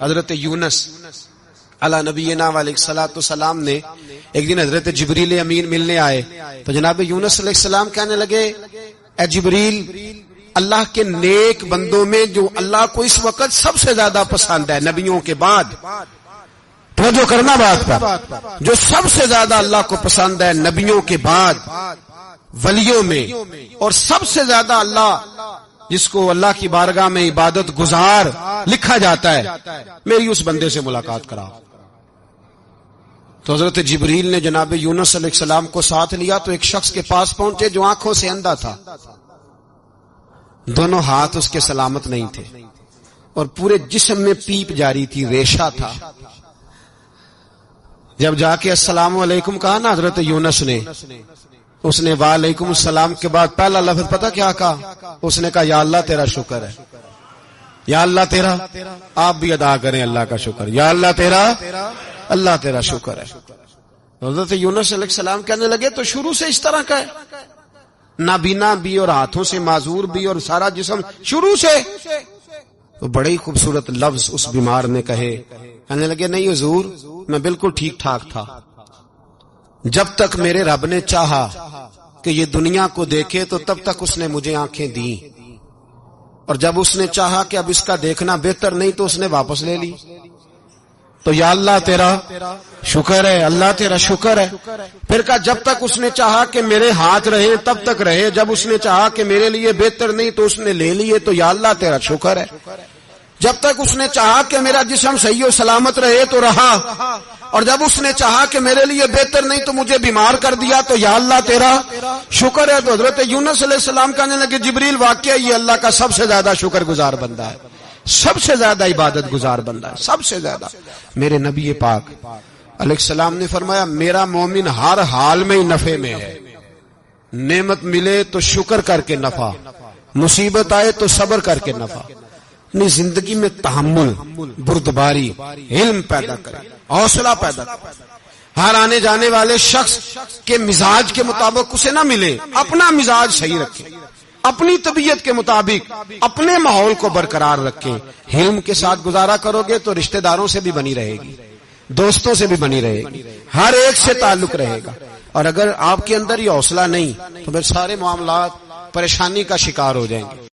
حضرت یونس علی نبینا علیہ الصلوۃ والسلام نے ایک دن حضرت جبریل امین ملنے آئے تو جناب یونس علیہ السلام کہنے لگے اے جبریل، اللہ کے نیک بندوں میں جو اللہ کو اس وقت سب سے زیادہ پسند ہے نبیوں کے بعد، توجہ کرنا بات پر، جو سب سے زیادہ اللہ کو پسند ہے نبیوں کے بعد ولیوں میں، اور سب سے زیادہ اللہ جس کو اللہ کی بارگاہ میں عبادت گزار لکھا جاتا ہے، میری اس بندے سے ملاقات کرا۔ تو حضرت جبریل نے جناب یونس علیہ السلام کو ساتھ لیا تو ایک شخص کے پاس پہنچے جو آنکھوں سے اندھا تھا، دونوں ہاتھ اس کے سلامت نہیں تھے اور پورے جسم میں پیپ جاری تھی، ریشہ تھا۔ جب جا کے السلام علیکم کہا نا حضرت یونس نے، اس نے وعلیکم السلام کے بعد پہلا لفظ پتہ کیا کہا؟ اس نے کہا یا اللہ تیرا شکر ہے، یا اللہ تیرا، آپ بھی ادا کریں اللہ کا شکر، یا اللہ تیرا، اللہ تیرا شکر ہے۔ حضرت یونس علیہ السلام کہنے لگے تو شروع سے اس طرح کا ہے، نابینا بھی اور ہاتھوں سے معذور بھی اور سارا جسم شروع سے؟ تو بڑے ہی خوبصورت لفظ اس بیمار نے کہے، کہنے لگے نہیں حضور، میں بالکل ٹھیک ٹھاک تھا، جب تک میرے رب نے چاہا کہ یہ دنیا کو دیکھے تو تب تک اس نے مجھے آنکھیں دیں، اور جب اس نے چاہا کہ اب اس کا دیکھنا بہتر نہیں تو اس نے واپس لے لی۔ تو یا اللہ تیرا شکر ہے، اللہ تیرا شکر ہے۔ پھر کہا جب تک اس نے چاہا کہ میرے ہاتھ رہے تب تک رہے، جب اس نے چاہا کہ میرے لیے بہتر نہیں تو اس نے لے لیے، تو یا اللہ تیرا شکر ہے۔ جب تک اس نے چاہا کہ میرا جسم صحیح و سلامت رہے تو رہا، اور جب اس نے چاہا کہ میرے لیے بہتر نہیں تو مجھے بیمار کر دیا، تو یا اللہ تیرا شکر ہے۔ تو حضرت یونس علیہ السلام کہنے لگے جبریل واقعہ یہ اللہ کا سب سے زیادہ شکر گزار بندہ ہے، سب سے زیادہ عبادت گزار بندہ ہے، سب سے زیادہ۔ میرے نبی پاک علیہ السلام نے فرمایا میرا مومن ہر حال میں ہی نفع میں ہے، نعمت ملے تو شکر کر کے نفع، مصیبت آئے تو صبر کر کے نفع، اپنی زندگی میں تحمل، بردباری، علم پیدا کرے، حوصلہ پیدا کرے۔ ہر آنے جانے والے شخص کے مزاج کے مطابق اسے نہ ملے، اپنا مزاج صحیح رکھے، اپنی طبیعت کے مطابق اپنے ماحول کو برقرار رکھیں۔ علم کے ساتھ گزارا کرو گے تو رشتہ داروں سے بھی بنی رہے گی، دوستوں سے بھی بنی رہے گی، ہر ایک سے تعلق رہے گا۔ اور اگر آپ کے اندر یہ حوصلہ نہیں تو پھر سارے معاملات پریشانی کا شکار ہو جائیں گے۔